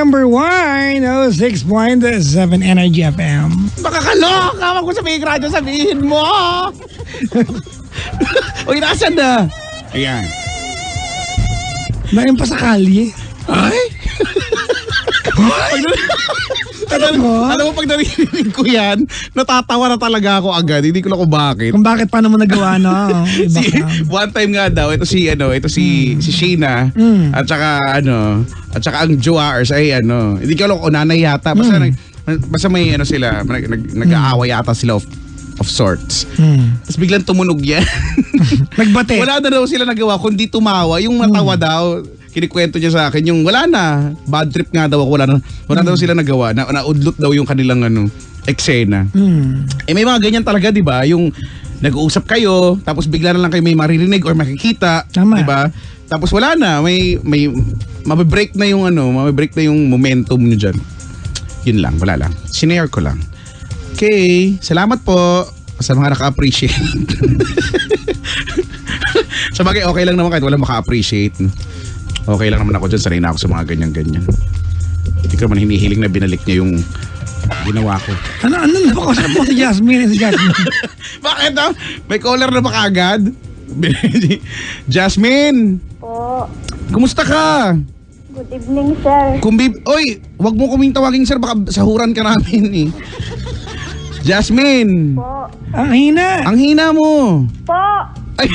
number 1, 6.7 Energy FM. Makakaloka! Wag ko sabihin radyo, sabihin mo! Uy, nasan na? Ayan. Nain pa sa kalye. Ay? Alam mo, pag narinig ko yan, natatawa na talaga ako agad. Hindi ko na kung bakit. Kung bakit paano mo nagawa, no? Iba ka. One time nga daw, ito si Shayna, at saka ang Joars ay hindi ko alam kung nanay yata. Basta may sila, nag-aaway yata sila of sorts. Tapos biglang tumunog yan. Nagbate. Wala na daw sila nagawa, kundi tumawa. Yung natawa daw, kinikwento niya sa akin, yung wala na, bad trip nga daw ako, wala daw sila nagawa, naudlot daw yung kanilang eksena. Eh may mga ganyan talaga, di ba? Yung nag-uusap kayo, tapos bigla na lang kayo may maririnig or makikita, di ba? Tapos wala na, may mabibreak na yung momentum nyo dyan. Yun lang, wala lang. Sinare ko lang. Okay, salamat po sa mga naka-appreciate. Sabagay, okay lang naman kahit wala maka-appreciate. Okay lang naman ako dyan, sanay na ako sa mga ganyan-ganyan. Hindi ko naman hinihiling na binalik niya yung ginawa ko. Ano na ba kausap mo si Jasmine? Bakit daw? May caller na ba kaagad? Jasmine! Po. Kumusta ka? Good evening, sir. Oy, wag mo kaming tawagin sir, baka sahuran ka namin eh. Jasmine! Po. Ang hina. Ang hina mo! Po. Ay.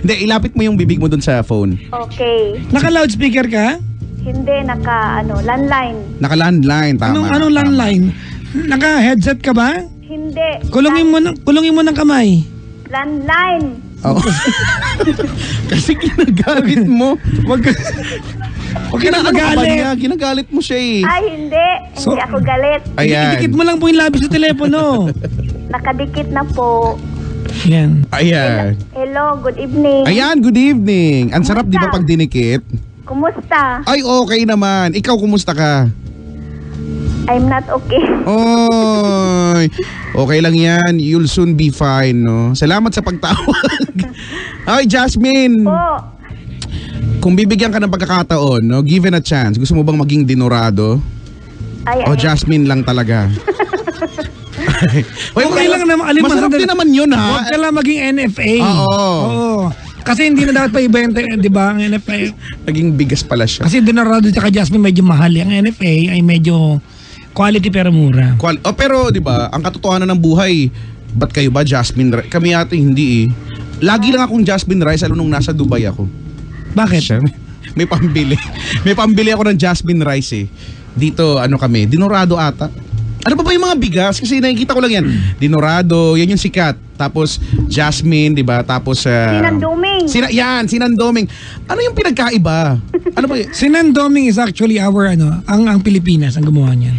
Hindi, ilapit mo yung bibig mo dun sa phone. Okay. Naka-loudspeaker ka? Hindi, landline. Naka-landline, tama. Anong landline? Naka-headset ka ba? Hindi. Kulungin mo ng kamay. Landline. Oh. Kasi ginagalit mo. Wag ka na magalit. Ginagalit mo siya eh. Ay, hindi. Hindi ako galit. Ayan. Idikit mo lang po yung labis sa telepono. Nakadikit na po. Yan. Ayan. Hello, good evening. Ayan, good evening. Ang sarap di ba pag dinikit? Kumusta? Ay, okay naman. Ikaw, kumusta ka? I'm not okay. Oy, okay lang yan. You'll soon be fine, no? Salamat sa pagtawag. Ay, Jasmine. Po. Kung bibigyan ka ng pagkakataon, no, given a chance, gusto mo bang maging dinorado? Ay. O Jasmine lang talaga? Okay lang naman. Masarap din naman yun, ha? Huwag ka lang maging NFA. Oo. Kasi hindi na dapat pa ibenta, di ba, ang NFA. Naging bigas pala siya. Kasi Dinorado at Jasmine medyo mahal. Ang NFA ay medyo quality pero mura. Pero, di ba, ang katotohanan ng buhay, ba't kayo ba Jasmine Rice? Kami ate hindi eh. Lagi lang akong Jasmine Rice lalo nung nasa Dubai ako. Bakit? May pambili. May pambili ako ng Jasmine Rice eh. Dito, kami, Dinorado ata. Ano pa ba yung mga bigas? Kasi nakikita ko lang yan. Dinorado, yan yung sikat. Tapos Jasmine, di ba? Tapos Sinandoming. Sinandoming. Ano yung pinagkaiba? Ano ba? Sinandoming is actually our ang Pilipinas ang gumawa niyan.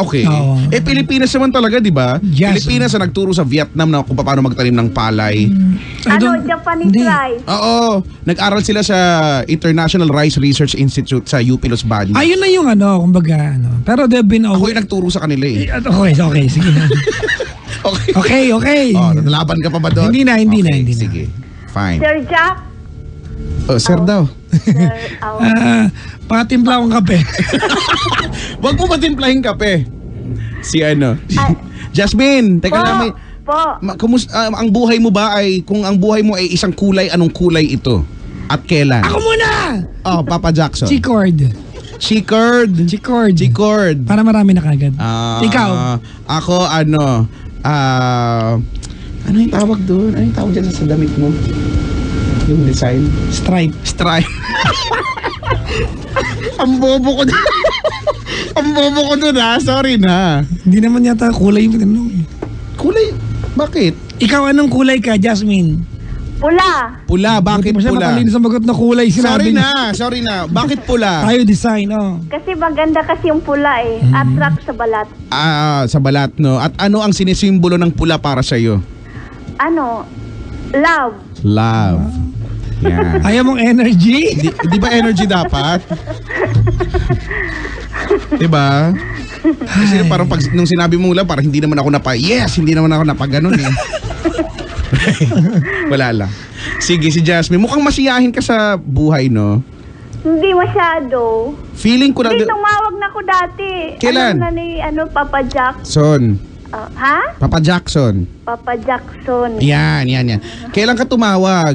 Okay. Oo. Pilipinas naman talaga, di ba? Yes. Pilipinas ang nagturo sa Vietnam na kung paano magtanim ng palay. Japanese rice. Oo. Nag-aral sila sa International Rice Research Institute sa UP Los Baños. Ayun na yung kumbaga Pero they've been Ako yung nagturo sa kanila eh. Okay, sige na. Okay. Oh, nalaban ka pa ba doon? Hindi na. Sige. Fine. Sir Jack. Sir daw. Sir, Patimpla akong kape. Wag mo matimplahin kape. Jasmine, teka lang may... Po. Ang buhay mo ba kung ang buhay mo ay isang kulay, anong kulay ito? At kailan? Ako muna! Papa Jackson. Chicord. Para marami na kagad. Ikaw? Ako, ano yung tawag doon? Ano yung tawag dyan sa damit mo? Yung design? Stripe. Ang bobo ko doon. Sorry na. Hindi naman yata kulay mo. Kulay? Bakit? Ikaw anong kulay ka, Jasmine? Pula. Bakit Hindi mo siya pula? matalino sa magot na kulay. Sorry na. Bakit pula? Tayo design, Kasi maganda kasi yung pula eh. Attract sa balat. Sa balat, no? At ano ang sinisimbolo ng pula para sa'yo? Love. Yan. Ayaw mong energy? Di ba energy dapat? Diba? Kasi parang nung sinabi mo lang, parang hindi naman ako hindi naman ako napaganon eh. Wala lang. Sige, si Jasmine, mukhang masiyahin ka sa buhay, no? Hindi masyado. Feeling ko na... Hindi, tumawag na ako dati. Kailan? Alam na ni, Papa Jack. Son. Ha? Papa Jackson. Papa Jackson. Yan. Kailan ka tumawag?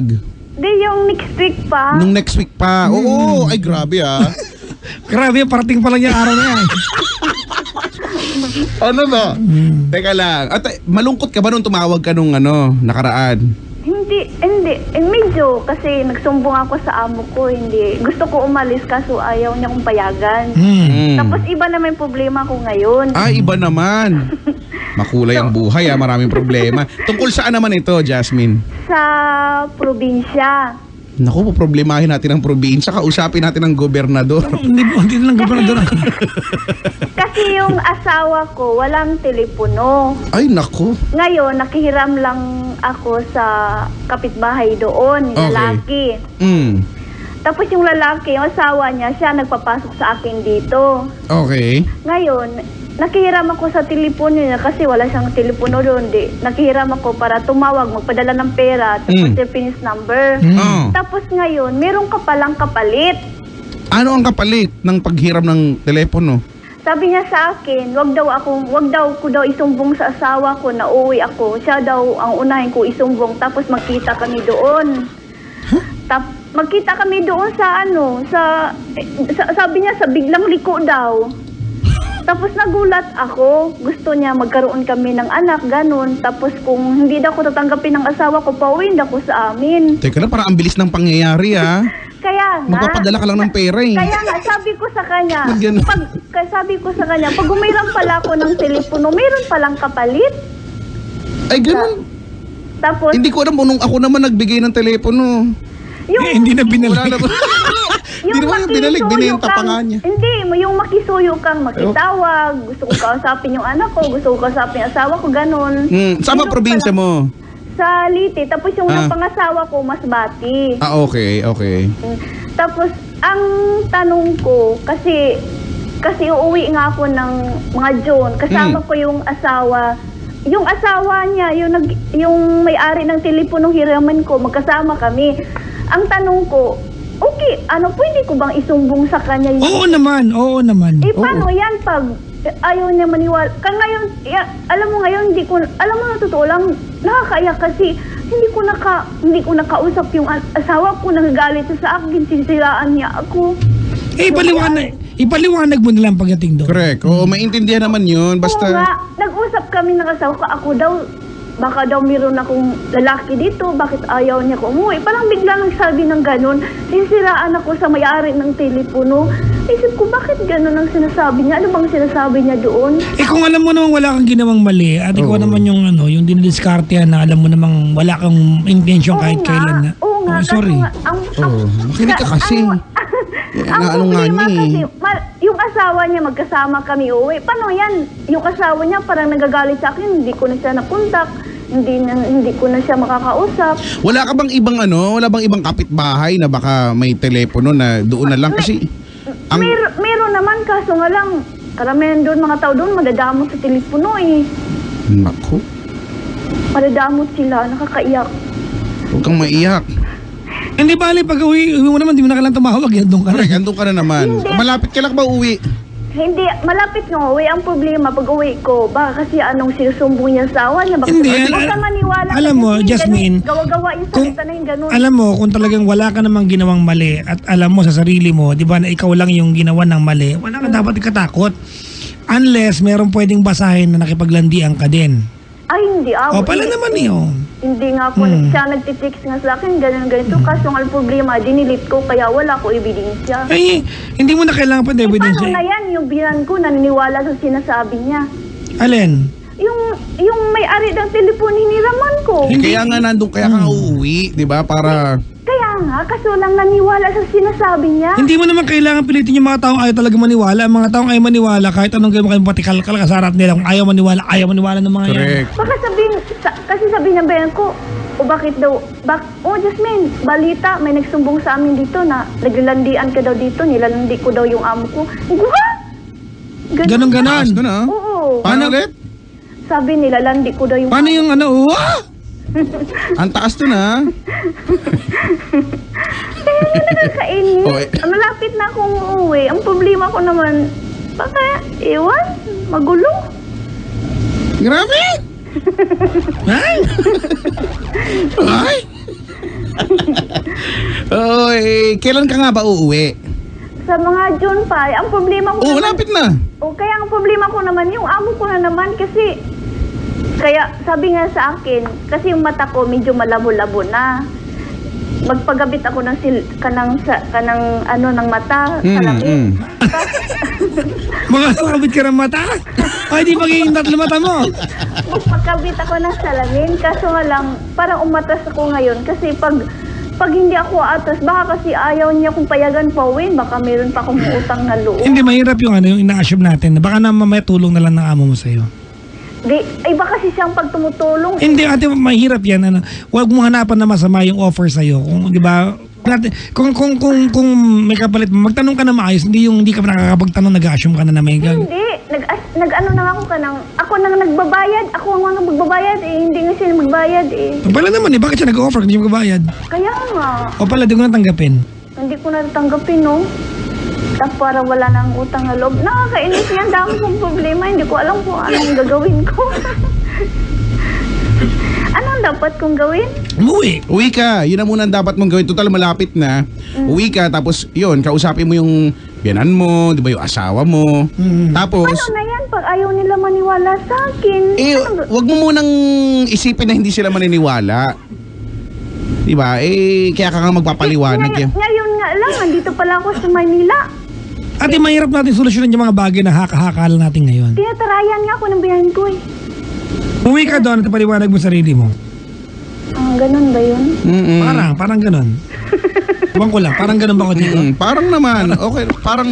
Hindi, yung next week pa. Nung next week pa. Oo, ay grabe ah. Grabe, parating pa lang yung araw na yan. Ano ba? Teka lang. At malungkot ka ba nung tumawag ka nung nakaraan? Hindi. Medyo kasi nagsumbong ako sa amo ko. Hindi. Gusto ko umalis kaso ayaw niya kong payagan. Tapos iba naman yung problema ko ngayon. Iba naman. Makulay ang buhay maraming problema. Tungkol saan naman ito, Jasmine? Sa probinsya. Naku, problemahin natin ang probinsya. Kausapin natin ang gobernador. Hindi na lang gobernador. Kasi yung asawa ko walang telepono. Ay, naku. Ngayon, nakihiram lang ako sa kapitbahay doon, yung Okay. lalaki. Tapos yung lalaki, yung asawa niya, siya nagpapasok sa akin dito. Okay. Ngayon, nakihiram ako sa telepono niya kasi wala siyang telepono doon. Nakihiram ako para tumawag, magpadala ng pera, tapos yung finish number. Oh. Tapos ngayon, meron ka palang kapalit. Ano ang kapalit ng paghiram ng telepono? Sabi niya sa akin, wag daw ko isumbong sa asawa ko na uwi ako. Siya daw ang unahin ko isumbong, tapos magkita kami doon. Magkita kami doon sa sabi niya sa biglang liko daw. Tapos nagulat ako, gusto niya magkaroon kami ng anak, ganun. Tapos kung hindi daw ko tatanggapin ng asawa ko, pauwiin daw ko sa amin. Teka lang, parang ang bilis ng pangyayari Kaya nga, Magpapadala ka lang ng pera Kaya nga, sabi ko sa kanya, Ganun. pag umiram pala ako ng telepono, meron palang kapalit. Ay, ganun. Tapos, Hindi ko alam nung ako naman nagbigay ng telepono. Hindi na binalik. Wala na. Hindi naman yung binalik, binenta pa nga niya. Hindi, yung makisuyo kang makitawag, gusto ko kausapin yung anak ko, gusto ko kausapin yung asawa ko, ganun. Saan ba probinsya mo? Sa Liti, tapos yung pangasawa ko, Masbati. Okay. Tapos, ang tanong ko, kasi uuwi nga ako ng mga June, kasama ko yung asawa niya, yung may-ari ng teleponong hiraman ko, magkasama kami. Ang tanong ko, okay, pwede ko bang isumbong sa kanya yun? Oo naman. Paano yan pag ayaw niya maniwala? Ngayon, alam mo ngayon, alam mo na totoo lang, nakakaiyak kasi hindi ko nakausap yung asawa ko, nagagalit siya sa akin, sinisiraan niya ako. Ipaliwanag mo na lang pagdating doon. Correct. Oo, maintindihan naman yun. Basta... Oo nga, nag-usap kami ng asawa ko, ako daw, baka daw meron akong lalaki dito, bakit ayaw niya ko umuwi? Parang bigla nagsabi ng ganun, sinisiraan ako sa may-ari ng telepono. Isip ko, bakit ganun ang sinasabi niya? Ano bang sinasabi niya doon? Kung alam mo namang wala kang ginawang mali, at ikaw naman yung yung dinidiskartehan na alam mo namang wala kang intention kahit kailan na. Oo nga, sorry. Makinig ka kasi. Ang problema kasi, yung asawa niya, magkasama kami uwi. Paano yan? Yung asawa niya parang nagagalit sa akin, hindi ko na siya nakontak, hindi ko na siya makakausap. Wala ka bang ibang wala bang ibang kapitbahay na baka may telepono na doon na lang kasi... Meron naman, kaso nga lang, karamihan doon, mga tao doon, madadamot sa telepono Naku. Madadamot sila, nakakaiyak. Huwag kang maiyak. Hindi bali, pag uwi mo naman, di mo na kailangan tumawag, doon ka Correct, na. andun ka na naman. Hindi. Malapit ka lang ba uwi? Hindi, malapit nga uwi. Ang problema, pag uwi ko, baka kasi anong sinusumbong niya sa awa niya. Hindi, Huwag ka maniwala. alam mo, kasi Jasmine, gawa-gawa yung salita na yung ganun. Alam mo, kung talagang wala ka namang ginawang mali at alam mo sa sarili mo, di ba, na ikaw lang yung ginawa ng mali, wala ka dapat ikatakot. Unless meron pwedeng basahin na nakipaglandian ka din. Ay, hindi. Pala naman yun. Hindi nga ako, siya nagtitext nga sa akin, ganito. Kaso ang problema, dinilit ko, kaya wala ko ebidensya. Ay, hindi mo na kailangan pa ng evidence. Paano na yan? Yung binan ko, naniniwala sa sinasabi niya. Alin? Yung may-ari ng telepono, hiniraman ko. Kaya nga nandun, kaya ka uuwi, di ba? Para... Kaya nga, kaso lang naniwala sa sinasabi niya. Hindi mo naman kailangan pilitin yung mga taong ayaw talaga maniwala. Ang mga taong ayaw maniwala, kahit anong gawin mo kayo patikal sa harap nila, kung ayaw maniwala ng mga yan. Correct. Baka kasi sabihin ng bayan ko, bakit daw, Jasmine, balita, may nagsumbong sa amin dito na naglandian ka daw dito, nilalandi ko daw yung amo ko. Ha? Ganon. Doon Oo. Paano ulit? Sabi nila, landi ko daw yung Paano yung Ang taas to na. Nakakainis. Oy. Malapit na akong uuwi. Ang problema ko naman, baka iwan, magulo. Grabe! Ay! Ay! Oy, kailan ka nga ba uuwi? Sa mga June pa, ang problema ko Oh, naman, malapit na. kaya ang problema ko naman, yung amo ko na naman kasi, kaya sabi nga sa akin, kasi yung mata ko medyo malabo-labo na. Magpagabit ako ng ng mata, salamin. Makakabit ka ng mata? Ay, di magiging tatlo mata mo. Magpagabit ako ng salamin, kaso nga lang, parang umatras ako ngayon kasi pag hindi ako atas, baka kasi ayaw niya kung payagan pa uwi, baka meron pa akong utang na loob. Hindi, mahirap yung yung ina-assume natin. Baka na mamaya tulong na lang ng amo mo sa'yo. Iba kasi siyang pag tumutulong. Hindi, ate, mahirap yan. Huwag mo hanapan na masama yung offer sa'yo. Kung, di ba, kung may kapalit mo, magtanong ka na maayos, hindi ka pa nakakapagtanong, nag-assume ka na may Hindi, nag-ano na ako ako nang nagbabayad, ako ang mga magbabayad hindi nga siya magbayad Pala naman bakit siya nag-offer kung siya magbabayad? Kaya nga, O pala, di ko na tanggapin. hindi ko na tanggapin, no? Tapos para wala nang utang na loob. Nakakainis yan, dami kong problema, hindi ko alam kung anong gagawin ko. Anong dapat kong gawin? Umuwi. Uwi ka. Yun na muna ang dapat mong gawin. Total, malapit na. Uwi ka, tapos yun, kausapin mo yung biyanan mo, di ba, yung asawa mo. Tapos, Ano na yan pag ayaw nila maniwala sa akin? wag mo munang isipin na hindi sila maniniwala. Di ba? Kaya ka nga magpapaliwanag yan. Ngayon nga lang, nandito pala ako sa Manila. Ate, mahirap natin solusyonan yung mga bagay na haka-haka lang natin ngayon. Tinatarayan nga ako ng biyahin ko Uwi ka doon at paliwanag mo sarili mo. Ganun ba yun? Parang ganun. Ibang ko lang, parang ganun ba ako dito? Parang naman. Okay, parang,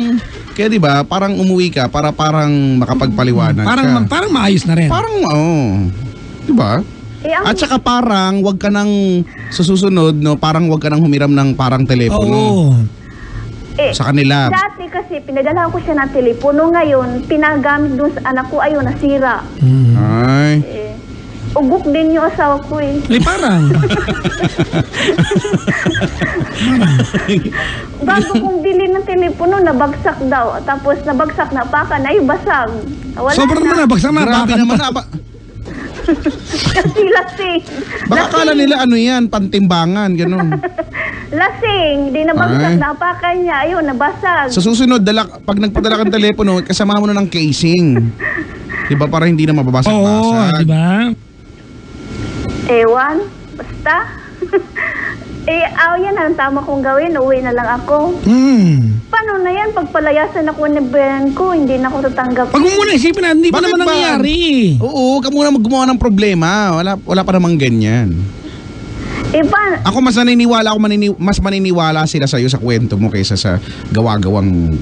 kaya di ba, parang umuwi ka para parang makapagpaliwanag ka. Parang maayos na rin. Parang, di ba? At saka parang wag ka nang susunod, no? Parang wag ka nang humiram ng parang telepono Oo. sa kanila. Dati kasi pinadala ko siya ng telepono, ngayon pinagamit doon sa anak ko, ayun, nasira. Ay. Ugok din yung asawa ko Parang. Bago kong bilhin ng telepono, nabagsak daw. Tapos nabagsak na pakan, ay basag. Wala Sobrang naman na. nabagsak na. Grabe bakit naman. pa? Kasi lasing. Baka kala nila ano yan, pantimbangan, ganun. Lasing. Di nabagsak Ay. na pakan niya. Ayun, nabasag. Sa susunod, pag nagpadala kang telepono, kasama mo na ng casing. Diba, para hindi na Oo, mababasag-basag. di ba? Ewan. Basta. Yan ang tama kong gawin. Uwi na lang ako. Paano na yan? Pagpalayasan ako ng brand ko, hindi na ako tatanggap. Pag mo muna isipin na, hindi pa Bakit naman ba? nangyayari. Oo, ka muna gumawa ng problema. Wala pa namang ganyan. Ako mas maniniwala sila sa'yo sa kwento mo kaysa sa gawa-gawang...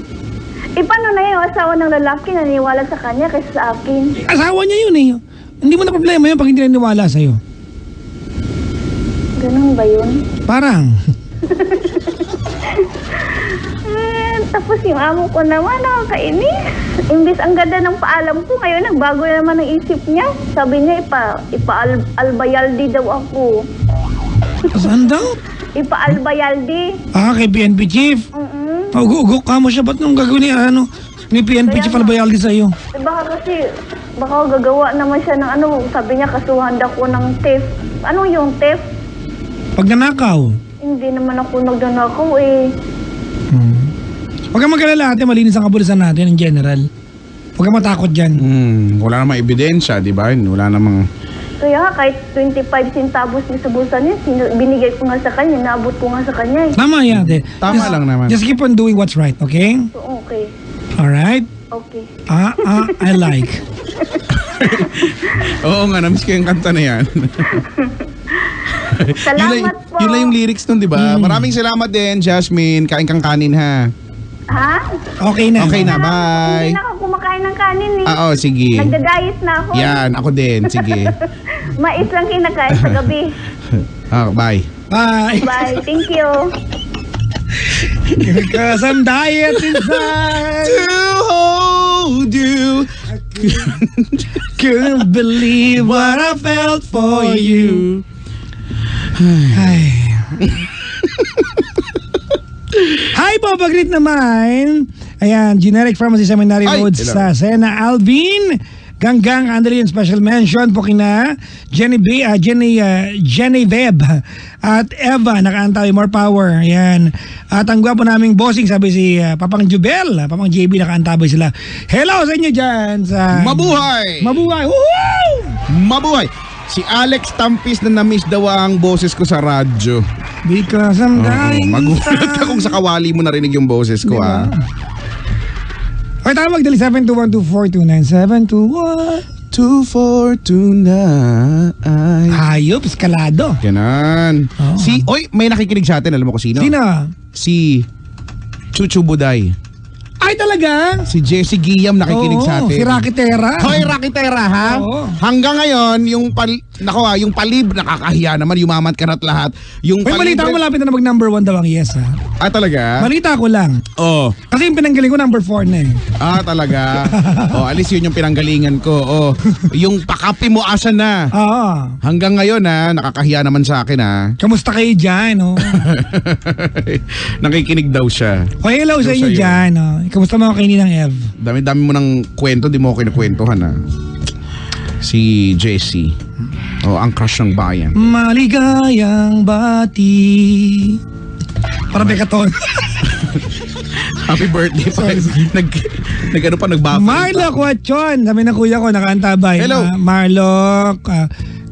Paano na yung asawa ng lalaki naniwala sa kanya kaysa sa akin? Asawa niya yun Hindi mo na problema yun pag hindi naniwala sa'yo. Ganun ba yun? Parang. Tapos yung amo ko naman, nakakainis. Imbis ang ganda ng paalam ko, ngayon nagbago na naman ang isip niya. Sabi niya, ipa-albayaldi daw ako. Saan daw? Ipa-albayaldi. Kay PNP Chief. Ugok ka mo siya. Ba't nung gagawin niya, ni PNP Chief albayaldi sa'yo? Baka gagawa naman siya ng sabi niya, kasuhan daw ko ng theft. Ano yung theft? Pag nanakaw. Hindi naman ako nagnanakaw Huwag kang mag-alala, ate, malinis ang kapulisan natin in general. Huwag kang matakot dyan. Wala namang ebidensya, di ba? Wala namang... Kaya kahit 25 centavos niya sa bulsa niya, binigay ko nga sa kanya, naabot ko nga sa kanya. Tama yan, ate. Tama lang naman. Just keep on doing what's right, okay? So, okay. Alright? Okay. I like. Oo nga, namiss ko yung kanta na yan. Salamat po. Yun lang yung lyrics nun, di ba? Maraming salamat din, Jasmine. Kain kang kanin, ha? Ha? Okay na. Okay na, bye. Hindi na ako kumakain ng kanin Oo, sige. Nagda-diet na ako. Yan, ako din. Sige. Mais lang kinakain sa gabi. Bye. Bye. Bye. Thank you. Because I'm diet inside. To hold you. Couldn't believe what I felt for you. Ay. Hi po, pag-greet naman. Ayan, Generic Pharmacy Seminary Ay, Road hello. sa Sena Alvin. Ganggang Andalien special mention po kina Jenny Veb at Eva, nakaantay, more power. Ayan. At ang gwapo naming bossing, sabi si Papang Jubel, Papang JB, nakaantabay sila. Hello sa inyo dyan. Mabuhay! Mabuhay! Woo! Mabuhay! Si Alex Tampis na na-miss daw ang boses ko sa radyo. Because I'm dying. Magulat ka kung sa kawali mo narinig yung boses ko, Diba? ah. Okay, tawag dali 721-2429. 721-2429. Hayop, eskalado. Ganon. Oo. Oy, may nakikinig sa atin. Alam mo ko sino? Sino? Si Chuchu Buday. Ay, talaga? Si Jessie Guillam nakikinig Oo, sa atin. si Rakitera. Hoy, Rakitera, ha? Oo. Hanggang ngayon, yung palib, nakakahiya naman, yumamat ka na't lahat. Yung Uy, balita ko malapit na mag number 1 daw ang yes, ha? Ah, talaga? Balita ko lang. Oh. Kasi yung pinanggaling ko number 4 na eh. Ah, talaga? Oh, alis yun yung pinanggalingan ko. Oh, yung pakapi mo, asan na? Oo. Hanggang ngayon, ha? Nakakahiya naman sa akin, ha? Kamusta kayo dyan, oh? Nakikinig daw siya. O, hello sa Hello inyo sa'yo. dyan, oh. Kamusta mga kainin ng Ev? Dami-dami mo ng kwento, di mo ako kinakwentuhan, ha? Si Jessie. Oh, ang crush ng bayan. Maligayang bati. Para Bekaton. Happy birthday pa. Nagbabay. Marlo Quachon. Sabi ng kuya ko, nakaantabay. Hello. Marlo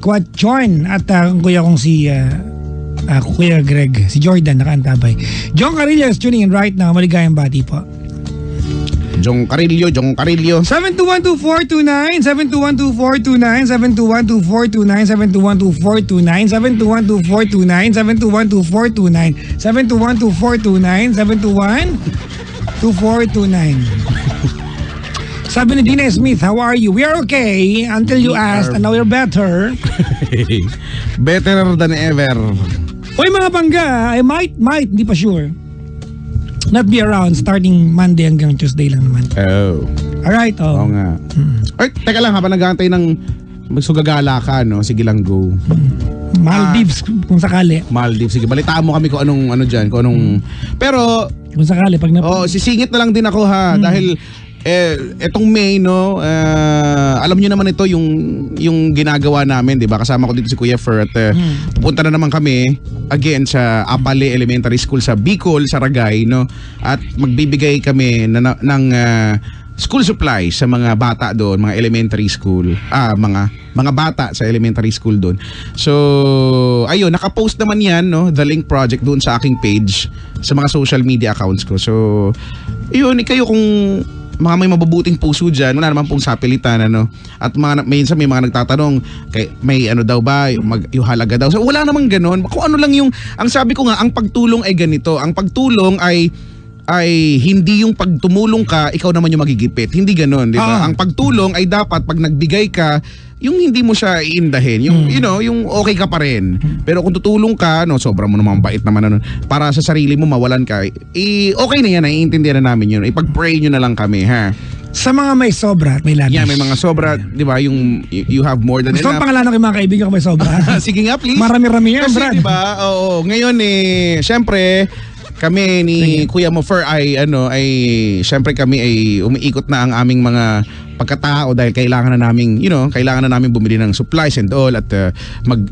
Quachon. At ang kuya kong si Kuya Greg. Si Jordan, nakaantabay. John Carillo is tuning in right now. Maligayang bati po. Jong Carillo. 7212429, 7212429, 7212429, 7212429, 7212429, 7212429. Sabi ni Dina Smith, how are you? We are okay until you asked and now we're better. Better than ever. Uy mga bangga, I might, hindi pa sure. Not be around starting Monday hanggang Tuesday lang naman. Oh. Alright, Oo nga. Ay, teka lang, habang nag-aantay ng magsugagala ka, no? Sige lang, go. Maldives kung sakali. Maldives. Sige, balitaan mo kami kung anong ano dyan, kung anong... Pero, Kung sakali, pag sisingit na lang din ako, ha? Dahil, etong May, no? Alam nyo naman ito, yung ginagawa namin, di ba? Kasama ko dito si Kuya Fer at pupunta na naman kami again sa Apale Elementary School sa Bicol, Saragay, no? At magbibigay kami ng school supplies sa mga bata doon, mga elementary school, mga bata sa elementary school doon. So, ayun, nakapost naman yan, no, the link project doon sa aking page, sa mga social media accounts ko. So, yun, kayo kung mga may mabubuting puso dyan, wala naman pong sapilitan, ano. At minsan may mga nagtatanong, may ano daw ba, yung halaga daw. So, wala namang ganon. Kung ano lang yung, ang sabi ko nga, ang pagtulong ay ganito. Ang pagtulong ay hindi yung pagtumulong ka, ikaw naman yung magigipit. Hindi ganon, di ba? Ang pagtulong ay dapat pag nagbigay ka, yung hindi mo siya iindahin, yung yung okay ka pa rin. Pero kung tutulong ka, no, sobrang mo naman bait naman ano, para sa sarili mo mawalan ka, okay na yan, naiintindihan na namin yun. Ipag-pray nyo na lang kami, ha. sa mga may sobra at may labis. Yeah, may mga sobra, di ba, yung you have more than Gusto enough. ang pangalanan ko yung mga kaibigan ko may sobra. Sige nga, please. Marami-rami yan, Kasi Brad. di ba, oo, ngayon syempre, kami ni Kuya Mofer ay syempre kami ay umiikot na ang aming mga pagkatao dahil kailangan na namin, kailangan na namin bumili ng supplies and all at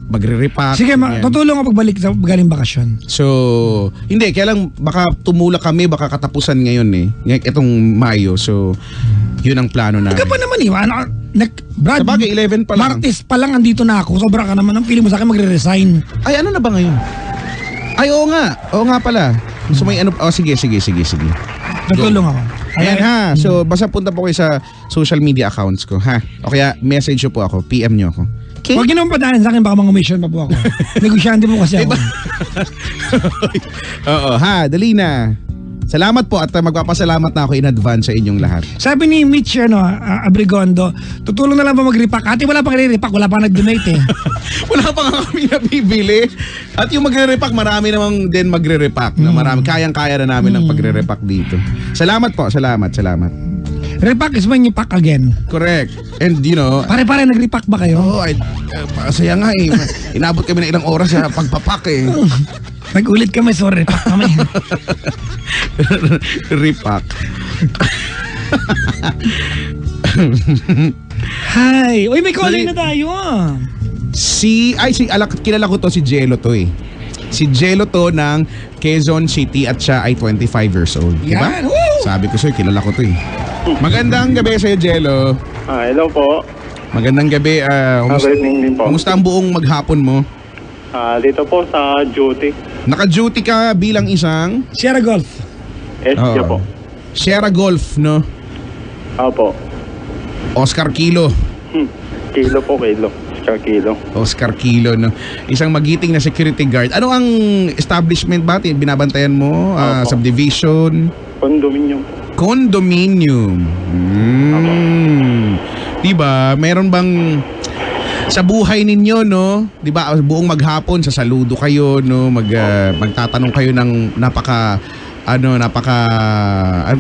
magre-repack. Sige, ganyan. tutulong ako pagbalik sa galing bakasyon. So, hindi, kaya lang baka tumulak kami, baka katapusan ngayon itong Mayo. So, yun ang plano namin. Ika pa naman Brad, Sabagay, 11 pa lang. Martes pa lang andito na ako. Sobra ka naman. Ang feeling mo sa akin magre-resign. Ay, ano na ba ngayon? Ay, oo nga pala. So may sige. Tutulong ako. Ayan ha. So basta punta po kayo sa social media accounts ko, ha? O kaya message nyo po ako, PM nyo ako. Okay? Huwag nyo naman padaanan sa akin, baka mang-omission pa po ako. Negosyante po kasi ako. Oo, ha, dali na. Salamat po at magpapasalamat na ako in advance sa inyong lahat. Sabi ni Mitch Abrigondo, tutulong na lang ba mag-repack? Ate, wala pang re-repack, wala pang nag-donate eh. Wala pa nga kami nabibili. At yung magre-repack, marami namang din magre-repack. Marami, kayang-kaya na namin ang pagre-repack dito. Salamat po, salamat. Repack is when you pack again. Correct. And Pare-pare, nag-repack ba kayo? saya nga eh. Inabot kami ng ilang oras sa pagpapak eh. Nag-ulit kami, sorry, repack kami. Repack. Hi. Uy, may calling na tayo. Kilala ko to, si Jello to eh. Si Jello to ng Quezon City at siya ay 25 years old. Diba? Yan, woo! Sabi ko sa'yo, kilala ko to eh. Magandang gabi sa'yo, Jello. Hello po. Magandang gabi. Good evening din po. Kumusta ang buong maghapon mo? Dito po sa duty. Naka-duty ka bilang isang Sierra Golf. SJ po. Sierra Golf, no? Opo. Oscar Kilo. Kilo po, kilo. Kilo. Oscar Kilo, no? Isang magiting na security guard. Ano ang establishment ba? Binabantayan mo? Subdivision? Condominium. Condominium. Diba? Meron bang sa buhay ninyo, no? Diba? Buong maghapon, sa saludo kayo, no? Magtatanong kayo ng anong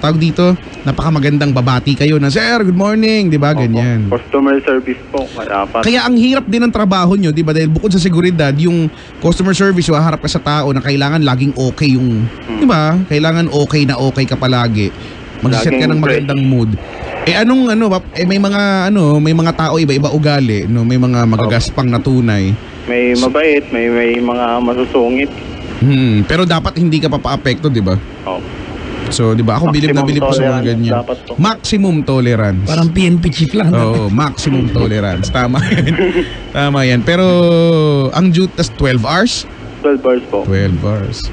tawag dito? Napaka magandang babati kayo na, sir, good morning, di ba? Ganyan. Customer service po, dapat. Kaya ang hirap din ng trabaho nyo, di ba? Dahil bukod sa seguridad, yung customer service, haharap ka sa tao na kailangan laging okay yung, di ba? Kailangan okay ka palagi. Mag-set ka ng magandang mood. May mga tao iba-iba ugali, no? May mga magagaspang na tunay. May mabait, may mga masusungit. Pero dapat hindi ka papaapekto, di ba? So, di ba? Ako bilib na bilib ko sa mga ganyan. Maximum tolerance. Parang PNP chief lang. Oo, maximum tolerance. Tama yan. Tama yan. Pero, ang duty, tas 12 hours? 12 hours po. 12 hours.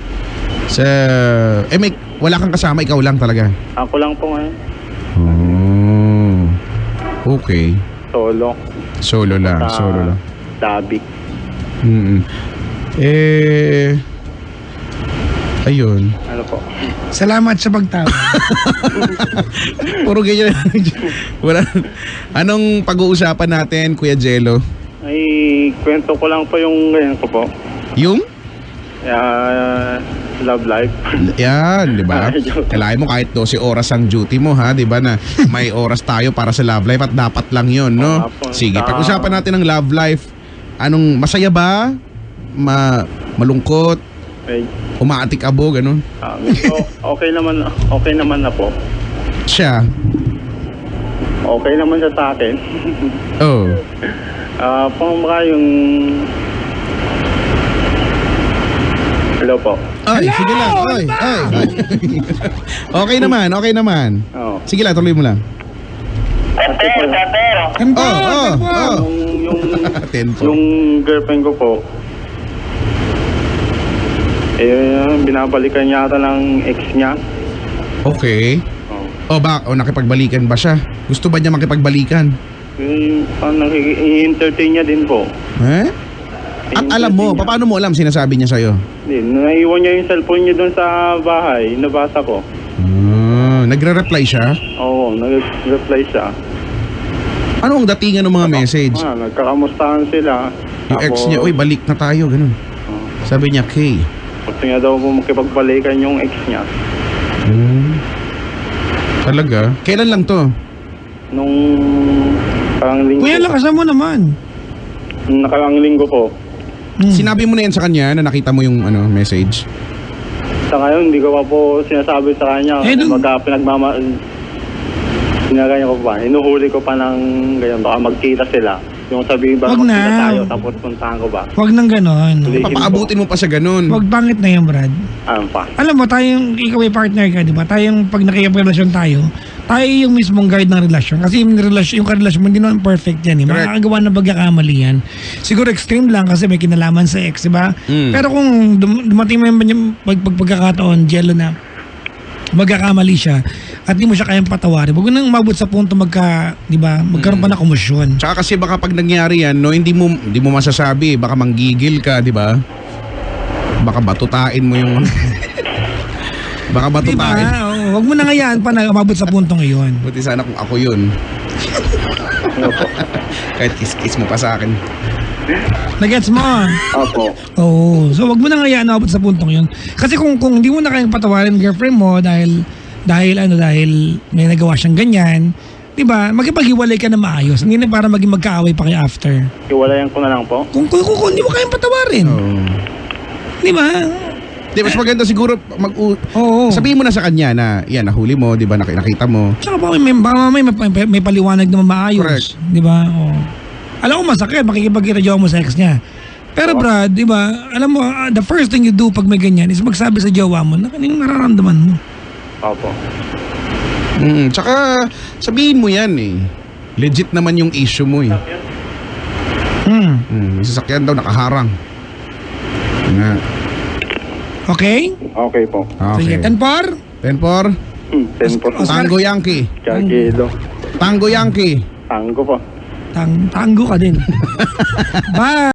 Wala kang kasama, ikaw lang talaga? Ako lang po ngayon. Okay. Solo lang. Dabik. Ayun. Ano po? Salamat sa pagtawa. Puro ganyan. Wala. Anong pag-uusapan natin, Kuya Jello? Ay, kwento ko lang po yung ganyan ko po. Yung? Love life. Yan, di ba? Kailangan mo kahit 12 oras ang duty mo, ha? Di ba na may oras tayo para sa love life at dapat lang yun, no? Sige, pag-usapan natin ng love life. Anong, masaya ba? Malungkot? Umaatik-abo, ganun? Okay naman na po. Siya? Okay naman siya sa akin. Pangmaka yung... Hello po. Ay, sige lang. Ay. Okay naman. Sige lang, tuloy mo lang. Tempo. Yung girlfriend ko po, binabalikan yata ng ex niya. Okay. Nakipagbalikan ba siya? Gusto ba niya makipagbalikan? I-entertain niya din po. At alam mo, paano mo alam sinasabi niya sa'yo? Naiwan niya yung cellphone niya doon sa bahay. Nabasa ko. Nagre-reply siya? Oo, nag-reply siya. Ano ang datingan ng mga message? Nagkakamustahan sila. Yung ex niya, balik na tayo, ganun. Sabi niya, Kay. Gusto niya daw po makipagbalikan yung ex niya. Talaga? Kailan lang to? Nung nakarang linggo. Kuya, lakasan mo naman. Nakarang linggo po. Sinabi mo na yan sa kanya na nakita mo yung message? Sa ngayon, hindi ko pa po sinasabi sa kanya. Sinaganya ko pa. Inuhuli ko pa ng ganyan. Baka magkita sila. Yung sabihin ba, Wag na. magkita tayo tapos puntahan ko ba? Huwag nang ganon. Papaabutin mo pa sa ganun. Huwag pangit na yun, Brad. Pa? Alam mo, ikaw ay partner ka, di ba? Tayong pag nakikipagrelasyon tayo yung mismong guide ng relasyon. Kasi yung karelasyon mo, hindi naman perfect yan. Makakagawa na pagkakamali yan. Siguro extreme lang kasi may kinalaman sa ex, di ba? Pero kung dumating mo yung pagkakataon, Jello, na magkakamali siya at di mo siya kayang patawarin, huwag nang umabot sa punto magkaroon pa na komosyon. Tsaka kasi baka pag nangyari yan, hindi mo masasabi, baka manggigil ka, di ba? Baka batutain mo yung baka batutain. Diba? Huwag mo na ngayaan pa na umabot sa punto ngayon. Buti sana kung ako yun. Kahit kiss mo pa sa akin. Nagets mo? Opo. So wag mo na ngayaan umabot sa puntong yun. Kasi kung hindi mo na kayang patawarin girlfriend mo dahil dahil may nagawa siyang ganyan, 'di ba? Magkipaghiwalay ka na maayos. Hindi na para maging magkaaway pa kayo after. Iwalayan ko na lang po. Kung hindi mo kayang patawarin. Oo. 'Di ba? Di, mas maganda siguro Oo. sabihin mo na sa kanya na yan, nahuli mo, di ba, nakita mo. Tsaka baka may paliwanag naman maayos. Correct. Di ba? Oo. Alam ko masakit, makikipagkita mo sa ex niya. Pero Brad, di ba, alam mo, the first thing you do pag may ganyan is magsabi sa jowa mo na kanino nararamdaman mo. Opo. Tsaka sabihin mo yan eh. Legit naman yung issue mo eh. Yung sasakyan daw nakaharang. Nga. Okay? Okay po. Sige, Okay. 10-4? 10-4. 10 po. Oscar. Tango Yankee. Kilo. Tango Yankee. Tango po. Tanggo ka din. Bye!